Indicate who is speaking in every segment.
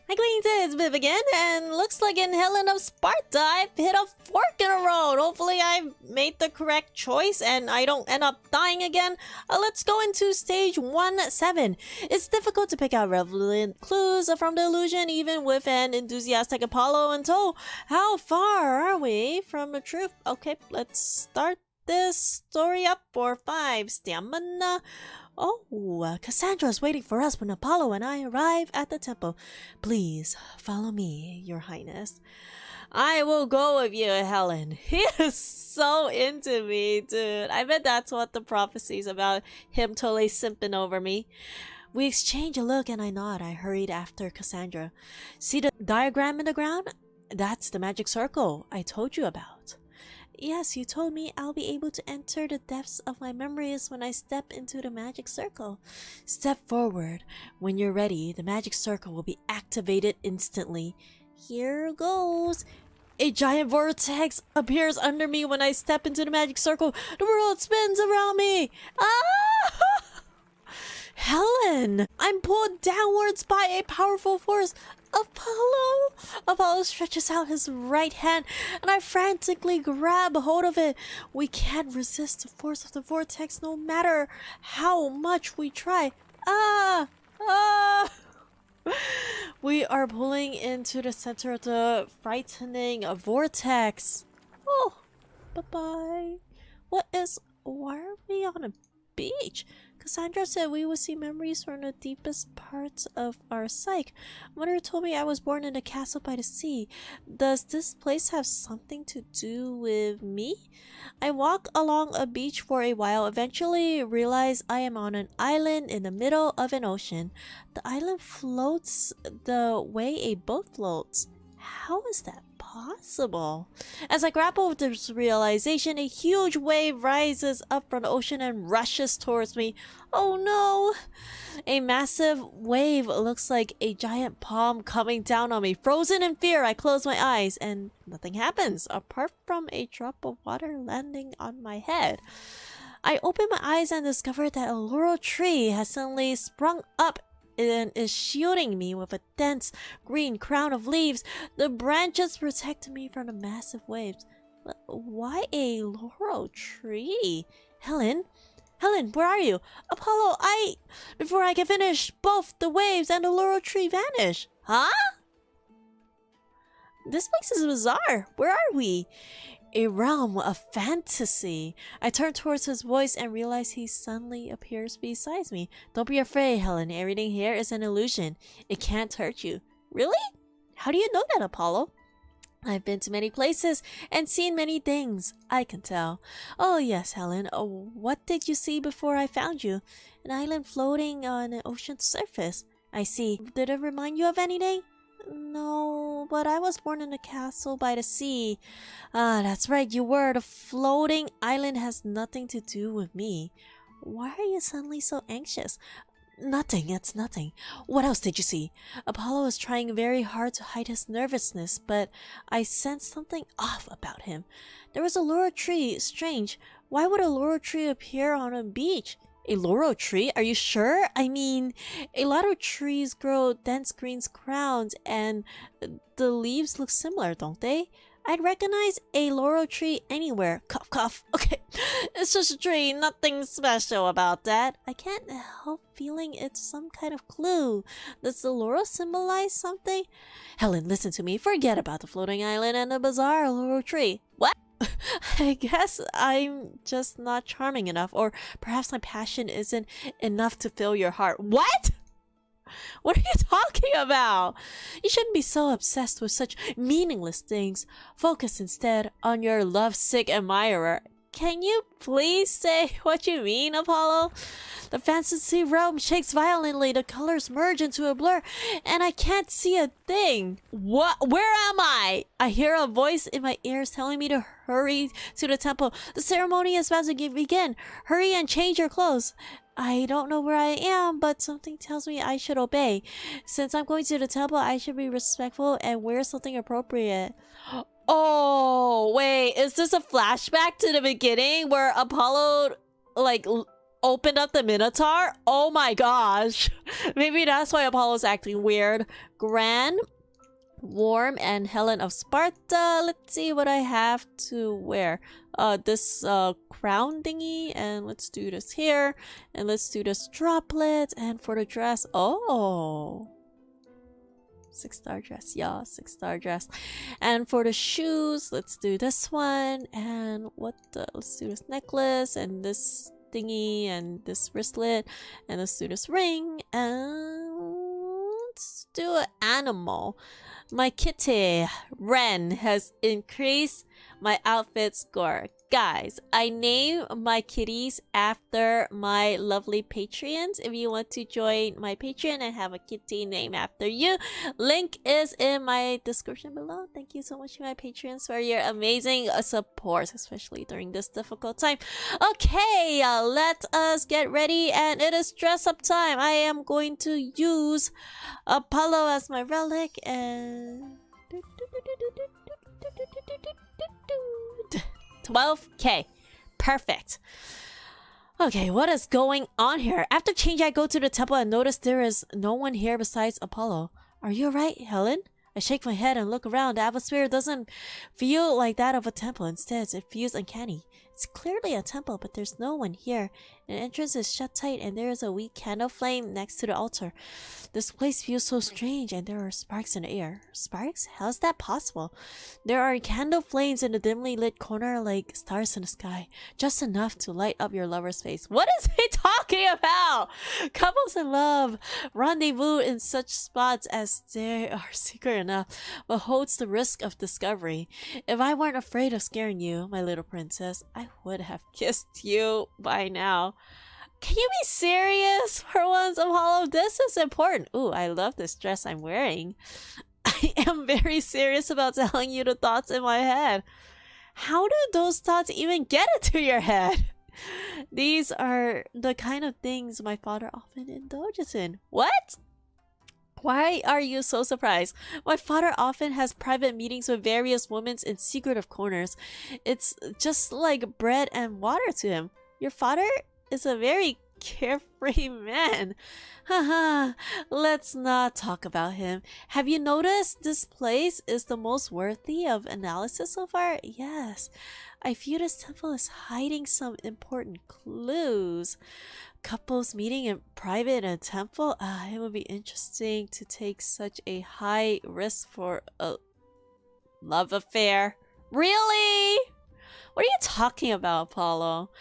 Speaker 1: Hi Queens, it's Viv again, and looks like in Helen of Sparta, I've hit a fork in a road. Hopefully I've made the correct choice and I don't end up dying again. Let's go into stage 1-7. It's difficult to pick out relevant clues from the illusion even with an enthusiastic Apollo in tow. How far are we from the truth? Okay, let's start this story up for 5 stamina. Oh, Cassandra's waiting for us when Apollo and I arrive at the temple. Please follow me, Your Highness. I will go with you, Helen. He is so into me, dude. I bet that's what the prophecy's about, him totally simping over me. We exchange a look and I nod. I hurried after Cassandra. See the diagram in the ground? That's the magic circle I told you about. Yes, you told me I'll be able to enter the depths of my memories when I step into the magic circle. Step forward. When you're ready, the magic circle will be activated instantly. Here goes. A giant vortex appears under me when I step into the magic circle. The world spins around me. Ah! Helen! I'm pulled downwards by a powerful force. Apollo stretches out his right hand and I frantically grab hold of it. We can't resist the force of the vortex no matter how much we try. We are pulling into the center of the frightening vortex. Oh, bye-bye. Why are we on a beach? Cassandra said we would see memories from the deepest parts of our psyche. Mother told me I was born in a castle by the sea. Does this place have something to do with me? I walk along a beach for a while, eventually realize I am on an island in the middle of an ocean. The island floats the way a boat floats. How is that possible? As I grapple with this realization, a huge wave rises up from the ocean and rushes towards me. Oh no! A massive wave looks like a giant palm coming down on me. Frozen in fear, I close my eyes and nothing happens apart from a drop of water landing on my head. I open my eyes and discover that a laurel tree has suddenly sprung up and is shielding me with a dense green crown of leaves. The branches protect me from the massive waves. But why a laurel tree? Helen, where are you? Apollo, before I can finish, both the waves and the laurel tree vanish. Huh? This place is bizarre. Where are we? A realm of fantasy. I turn towards his voice and realize he suddenly appears beside me. Don't be afraid, Helen. Everything here is an illusion. It can't hurt you. Really? How do you know that, Apollo? I've been to many places and seen many things. I can tell. Oh yes, Helen. What did you see before I found you? An island floating on an ocean surface. I see. Did it remind you of anything? No, but I was born in a castle by the sea. That's right, you were. The floating island has nothing to do with me. Why are you suddenly so anxious? Nothing, it's nothing. What else did you see? Apollo is trying very hard to hide his nervousness, but I sensed something off about him. There was a laurel tree. Strange. Why would a laurel tree appear on a beach? A laurel tree? Are you sure? I mean, a lot of trees grow dense green crowns and the leaves look similar, don't they? I'd recognize a laurel tree anywhere. Cough, cough. Okay, it's just a tree. Nothing special about that. I can't help feeling it's some kind of clue. Does the laurel symbolize something? Helen, listen to me. Forget about the floating island and the bizarre laurel tree. What? I guess I'm just not charming enough, or perhaps my passion isn't enough to fill your heart. What? What are you talking about? You shouldn't be so obsessed with such meaningless things. Focus instead on your lovesick admirer. Can you please say what you mean, Apollo? The fantasy realm shakes violently, the colors merge into a blur, and I can't see a thing. What? Where am I? I hear a voice in my ears telling me to hurry to the temple. The ceremony is about to begin. Hurry and change your clothes. I don't know where I am, but something tells me I should obey. Since I'm going to the temple, I should be respectful and wear something appropriate. Oh, wait, is this a flashback to the beginning where Apollo, like, opened up the Minotaur? Oh my gosh. Maybe that's why Apollo's acting weird. Gran, Warm, and Helen of Sparta. Let's see what I have to wear. This crown thingy, and let's do this here, and let's do this droplet. And for the dress, oh, 6-star dress, yeah, 6-star dress. And for the shoes, let's do this one, and let's do this necklace and this thingy and this wristlet, and let's do this ring, and let's do an animal. My kitty, Ren, has increased my outfit score. Guys, I name my kitties after my lovely Patreons. If you want to join my Patreon and have a kitty named after you, link is in my description below. Thank you so much to my Patreons for your amazing support, especially during this difficult time. Okay, let us get ready, and it is dress up time. I am going to use Apollo as my relic, and 12k. Perfect. Okay, what is going on here? After change, I go to the temple and notice there is no one here besides Apollo. Are you alright, Helen? I shake my head and look around. The atmosphere doesn't feel like that of a temple. Instead, it feels uncanny. It's clearly a temple, but there's no one here. The entrance is shut tight, and there is a weak candle flame next to the altar. This place feels so strange, and there are sparks in the air. Sparks? How's that possible? There are candle flames in the dimly lit corner like stars in the sky, just enough to light up your lover's face. What is he talking about? Couples in love rendezvous in such spots as they are secret enough, but holds the risk of discovery. If I weren't afraid of scaring you, my little princess, I would have kissed you by now. Can you be serious for once, Apollo? This is important. Ooh, I love this dress I'm wearing. I am very serious about telling you the thoughts in my head. How do those thoughts even get into your head? These are the kind of things my father often indulges in. What? Why are you so surprised? My father often has private meetings with various women in secretive corners. It's just like bread and water to him. Your father is a very carefree man. Haha, let's not talk about him. Have you noticed this place is the most worthy of analysis so far? Yes, I feel this temple is hiding some important clues. Couples meeting in private in a temple? It would be interesting to take such a high risk for a love affair. Really? What are you talking about, Apollo?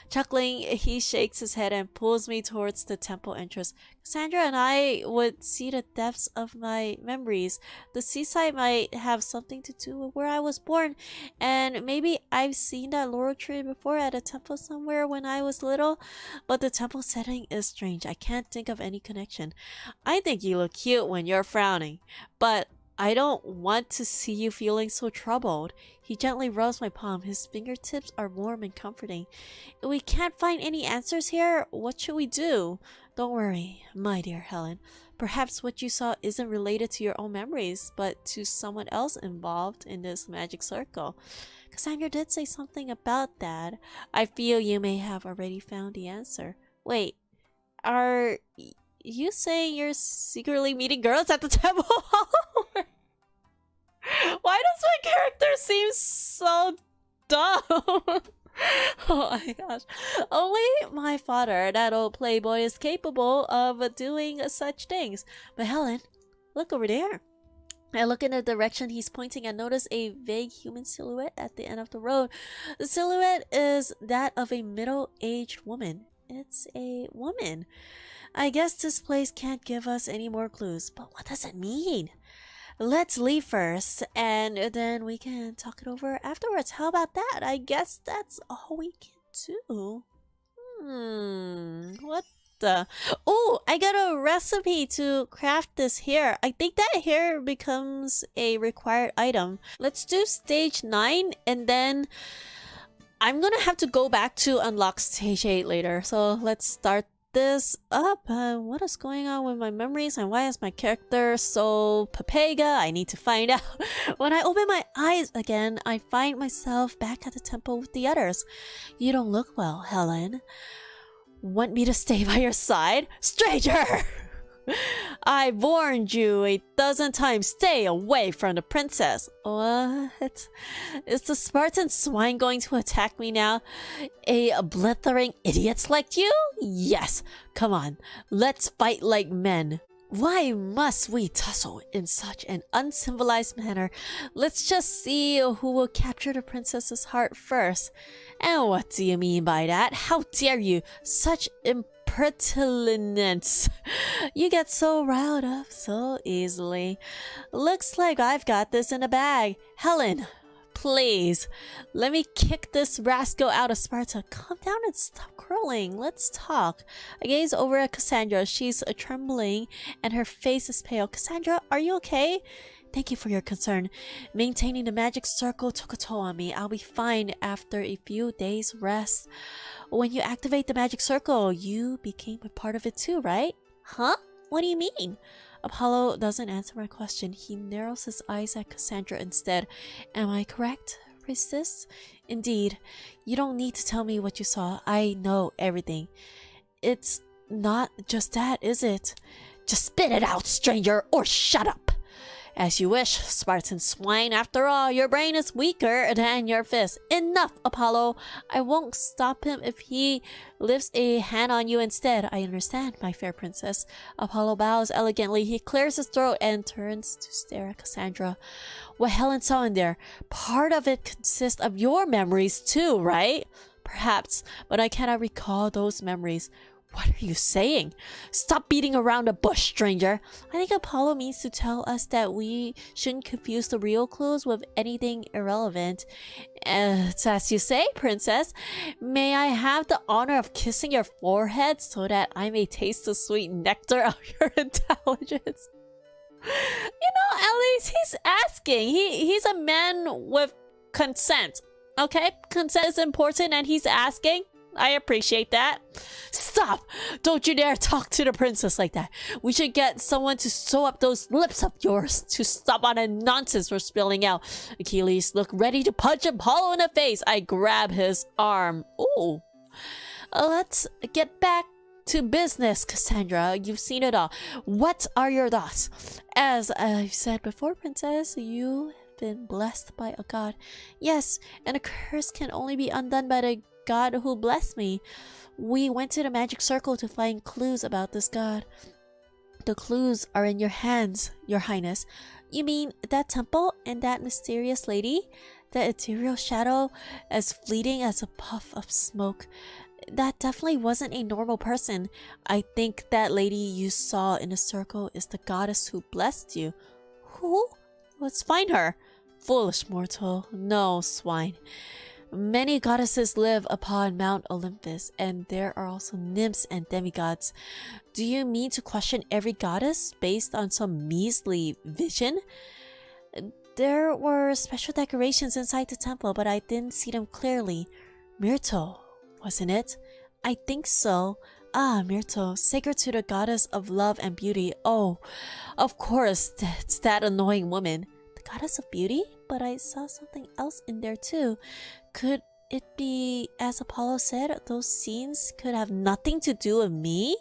Speaker 1: Chuckling, he shakes his head and pulls me towards the temple entrance. Cassandra and I would see the depths of my memories. The seaside might have something to do with where I was born, and maybe I've seen that laurel tree before at a temple somewhere when I was little, but the temple setting is strange. I can't think of any connection. I think you look cute when you're frowning, but I don't want to see you feeling so troubled. He gently rubs my palm. His fingertips are warm and comforting. If we can't find any answers here, what should we do? Don't worry, my dear Helen. Perhaps what you saw isn't related to your own memories, but to someone else involved in this magic circle. Cassandra did say something about that. I feel you may have already found the answer. Wait, are you saying you're secretly meeting girls at the temple? Why does my character seem so dumb? Oh my gosh. Only my father, that old playboy, is capable of doing such things. But Helen, look over there. I look in the direction he's pointing and notice a vague human silhouette at the end of the road. The silhouette is that of a middle-aged woman. It's a woman. I guess this place can't give us any more clues, but what does it mean? Let's leave first, and then we can talk it over afterwards. How about that? I guess that's all we can do. What the? Oh, I got a recipe to craft this hair. I think that hair becomes a required item. Let's do stage 9, and then I'm gonna have to go back to unlock stage 8 later. So let's start this up. What is going on with my memories, and why is my character so papega? I need to find out. When I open my eyes again, I find myself back at the temple with the others. You don't look well, Helen. Want me to stay by your side? Stranger! I warned you 1,000 times, stay away from the princess. What? Is the Spartan swine going to attack me now? A blithering idiot like you? Yes, come on, let's fight like men. Why must we tussle in such an uncivilized manner? Let's just see who will capture the princess's heart first. And what do you mean by that? How dare you? Such impertinence. You get so riled up so easily. Looks like I've got this in a bag. Helen, please, let me kick this rascal out of Sparta. Calm down and stop curling. Let's talk. I gaze over at Cassandra. She's trembling and her face is pale. Cassandra, are you okay? Thank you for your concern. Maintaining the magic circle took a toll on me. I'll be fine after a few days rest. When you activate the magic circle, you became a part of it too, right? Huh? What do you mean? Apollo doesn't answer my question. He narrows his eyes at Cassandra instead. Am I correct, priestess? Indeed. You don't need to tell me what you saw. I know everything. It's not just that, is it? Just spit it out, stranger, or shut up. As you wish, Spartan swine. After all, your brain is weaker than your fist. Enough, Apollo. I won't stop him if he lifts a hand on you instead. I understand, my fair princess. Apollo bows elegantly. He clears his throat and turns to stare at Cassandra. What Helen saw in there, part of it consists of your memories too, right? Perhaps, but I cannot recall those memories. What are you saying? Stop beating around the bush, stranger. I think Apollo means to tell us that we shouldn't confuse the real clues with anything irrelevant. It's as you say, princess. May I have the honor of kissing your forehead so that I may taste the sweet nectar of your intelligence? You know, at least he's asking. He's a man with consent. Okay? Consent is important and he's asking. I appreciate that. Stop! Don't you dare talk to the princess like that. We should get someone to sew up those lips of yours to stop all the nonsense we're spilling out. Achilles, look ready to punch Apollo in the face. I grab his arm. Ooh. Let's get back to business, Cassandra. You've seen it all. What are your thoughts? As I've said before, princess, you have been blessed by a god. Yes, and a curse can only be undone by the God who blessed me. We went to the magic circle to find clues about this god. The clues are in your hands, your highness. You mean that temple and that mysterious lady? That ethereal shadow as fleeting as a puff of smoke? That definitely wasn't a normal person. I think that lady you saw in the circle is the goddess who blessed you. Who? Let's find her. Foolish mortal. No, swine. Many goddesses live upon Mount Olympus, and there are also nymphs and demigods. Do you mean to question every goddess based on some measly vision? There were special decorations inside the temple, but I didn't see them clearly. Myrtle, wasn't it? I think so. Ah, Myrtle, sacred to the goddess of love and beauty. Oh, of course, it's that annoying woman. The goddess of beauty? But I saw something else in there too. Could it be, as Apollo said, those scenes could have nothing to do with me?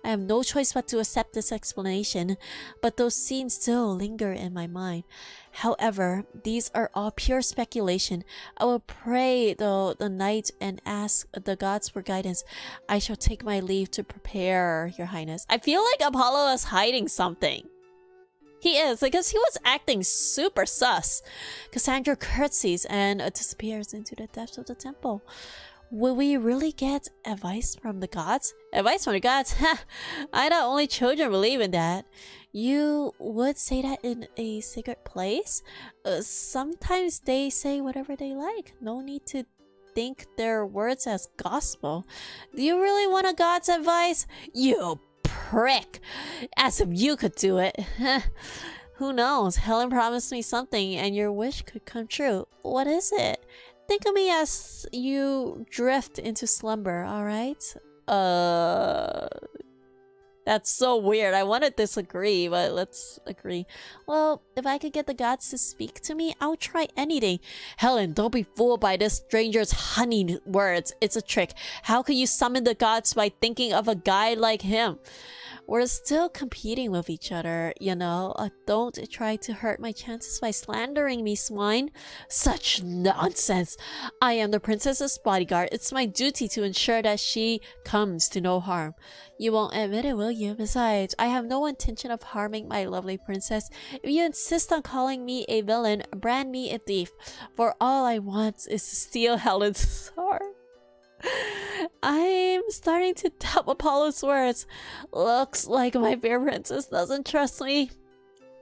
Speaker 1: I have no choice but to accept this explanation, but those scenes still linger in my mind. However, these are all pure speculation. I will pray the night and ask the gods for guidance. I shall take my leave to prepare, your highness. I feel like Apollo is hiding something. He is, because he was acting super sus. Cassandra curtsies and disappears into the depths of the temple. Will we really get advice from the gods? Advice from the gods? I thought only children believe in that. You would say that in a sacred place? Sometimes they say whatever they like. No need to think their words as gospel. Do you really want a god's advice? You prick! As if you could do it. Who knows? Helen promised me something and your wish could come true. What is it? Think of me as you drift into slumber, alright? That's so weird. I want to disagree, but let's agree. Well, if I could get the gods to speak to me, I'll try anything. Helen, don't be fooled by this stranger's honeyed words. It's a trick. How could you summon the gods by thinking of a guy like him? We're still competing with each other, you know. Don't try to hurt my chances by slandering me, swine. Such nonsense. I am the princess's bodyguard. It's my duty to ensure that she comes to no harm. You won't admit it, will you? Besides, I have no intention of harming my lovely princess. If you insist on calling me a villain, brand me a thief. For all I want is to steal Helen's heart. I'm starting to doubt Apollo's words. Looks like my fair princess doesn't trust me.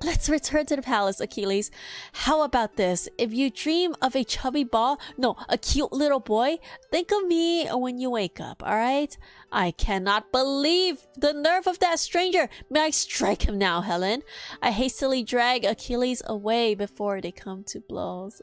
Speaker 1: Let's return to the palace, Achilles. How about this? If you dream of a chubby a cute little boy, think of me when you wake up, alright? I cannot believe the nerve of that stranger. May I strike him now, Helen? I hastily drag Achilles away before they come to blows.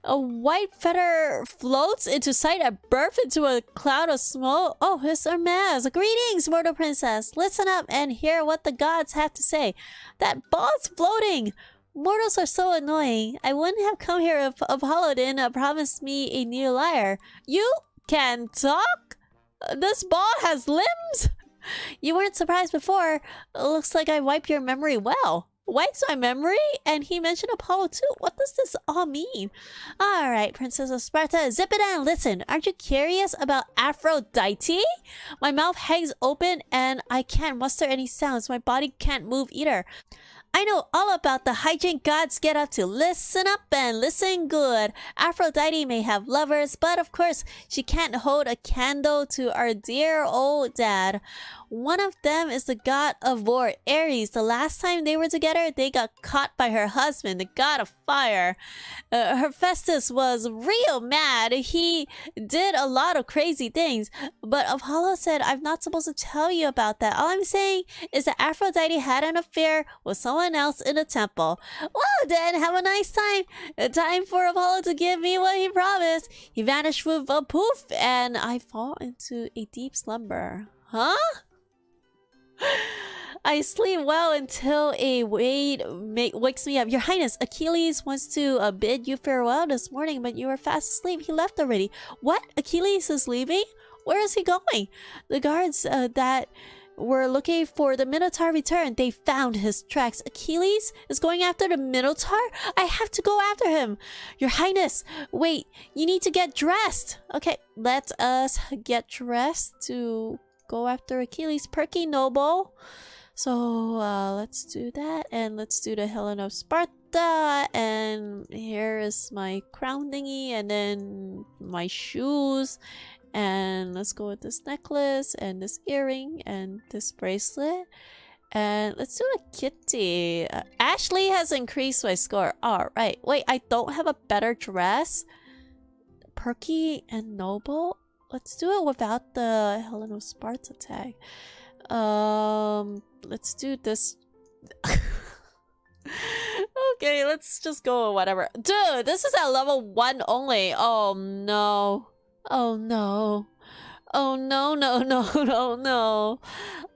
Speaker 1: A white feather floats into sight and bursts into a cloud of smoke. Oh, it's Hermes. Greetings, mortal princess. Listen up and hear what the gods have to say. That ball's floating. Mortals are so annoying. I wouldn't have come here if Apollo didn't promise me a new lyre. You can talk? This ball has limbs? You weren't surprised before. It looks like I wiped your memory well. Wipes my memory? And he mentioned Apollo too. What does this all mean? Alright, Princess of Sparta, zip it and listen. Aren't you curious about Aphrodite? My mouth hangs open and I can't muster any sounds. My body can't move either. I know all about the hijink gods get up to. Listen up and listen good. Aphrodite may have lovers, but of course, she can't hold a candle to our dear old dad. One of them is the god of war, Ares. The last time they were together, they got caught by her husband, the god of fire. Hephaestus was real mad. He did a lot of crazy things, but Apollo said, I'm not supposed to tell you about that. All I'm saying is that Aphrodite had an affair with someone else in the temple. Well then, have a nice time. Time for Apollo to give me what he promised. He vanished with a poof, and I fall into a deep slumber. Huh? I sleep well until a maid wakes me up. Your Highness, Achilles wants to bid you farewell this morning, but you were fast asleep. He left already. What? Achilles is leaving? Where is he going? The guards that were looking for the Minotaur returned. They found his tracks. Achilles is going after the Minotaur? I have to go after him. Your Highness, wait. You need to get dressed. Okay, let us get dressed to go after Achilles. Perky noble. So let's do that, and let's do the Helen of Sparta, and here is my crown thingy, and then my shoes, and let's go with this necklace and this earring and this bracelet, and let's do a kitty. Ashley has increased my score. All right, wait, I don't have a better dress. Perky and noble. Let's do it without the Helen of Sparta tag. Let's do this. Okay, let's just go with whatever. Dude, this is at level 1 only. Oh no. Oh no. Oh no, no, no, no, no.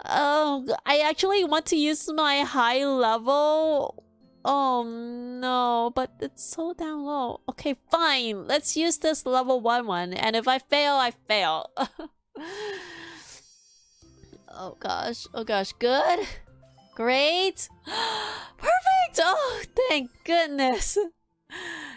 Speaker 1: Oh, I actually want to use my high level. Oh no, but it's so down low. Okay, fine. Let's use this level 1 one. And if I fail, I fail. Oh gosh. Oh gosh. Good. Great. Perfect. Oh, thank goodness.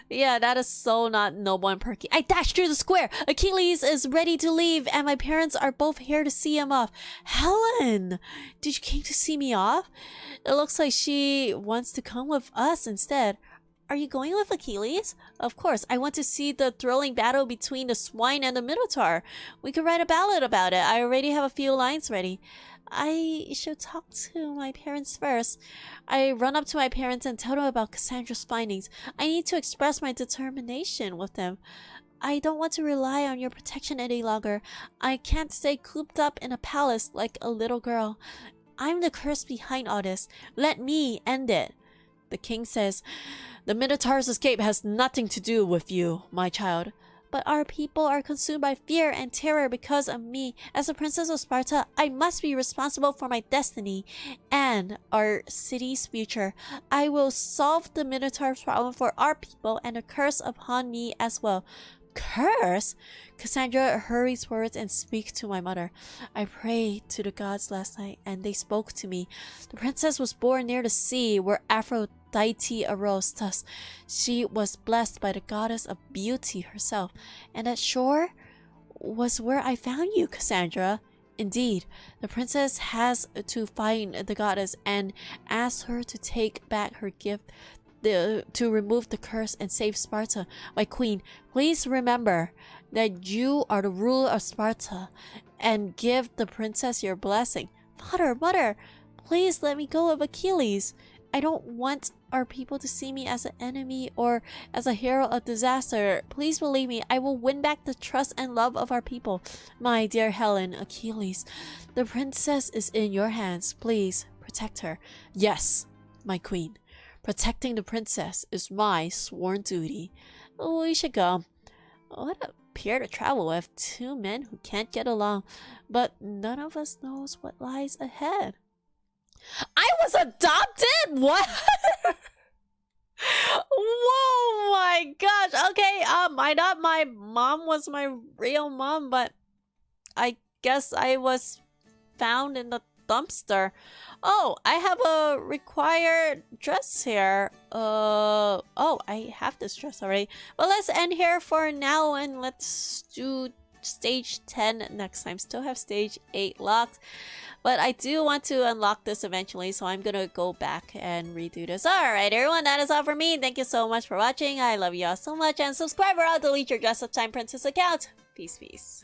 Speaker 1: Yeah, that is so not noble and perky. I dashed through the square. Achilles is ready to leave, and my parents are both here to see him off. Helen, did you came to see me off? It looks like she wants to come with us instead. Are you going with Achilles? Of course, I want to see the thrilling battle between the swine and the Minotaur. We could write a ballad about it. I already have a few lines ready. I should talk to my parents first. I run up to my parents and tell them about Cassandra's findings. I need to express my determination with them. I don't want to rely on your protection any longer. I can't stay cooped up in a palace like a little girl. I'm the curse behind all this. Let me end it. The king says, the Minotaur's escape has nothing to do with you, my child. but our people are consumed by fear and terror because of me. As a princess of Sparta, I must be responsible for my destiny and our city's future. I will solve the Minotaur's problem for our people and a curse upon me as well. Curse? Cassandra hurries forward and speaks to my mother. I prayed to the gods last night, and they spoke to me. The princess was born near the sea, where Aphrodite arose. Thus, she was blessed by the goddess of beauty herself. And that shore was where I found you, Cassandra. Indeed, the princess has to find the goddess and ask her to take back her gift to remove the curse and save Sparta. My queen, please remember that you are the ruler of Sparta and give the princess your blessing. Mother, please let me go of Achilles. I don't want our people to see me as an enemy or as a hero of disaster. Please believe me, I will win back the trust and love of our people. My dear Helen, Achilles, the princess is in your hands. Please protect her. Yes, my queen. Protecting the princess is my sworn duty. We should go. What a pair to travel with. Two men who can't get along. But none of us knows what lies ahead. I was adopted? What? Whoa, my gosh. Okay, I thought my mom was my real mom, but I guess I was found in the dumpster. Oh, I have a required dress here. Oh, I have this dress already. Well, let's end here for now and let's do stage 10 next time. Still have stage 8 locked, but I do want to unlock this eventually, so I'm gonna go back and redo this. Alright everyone, that is all for me. Thank you so much for watching. I love you all so much, and subscribe or I'll delete your Dress Up Time Princess account. Peace.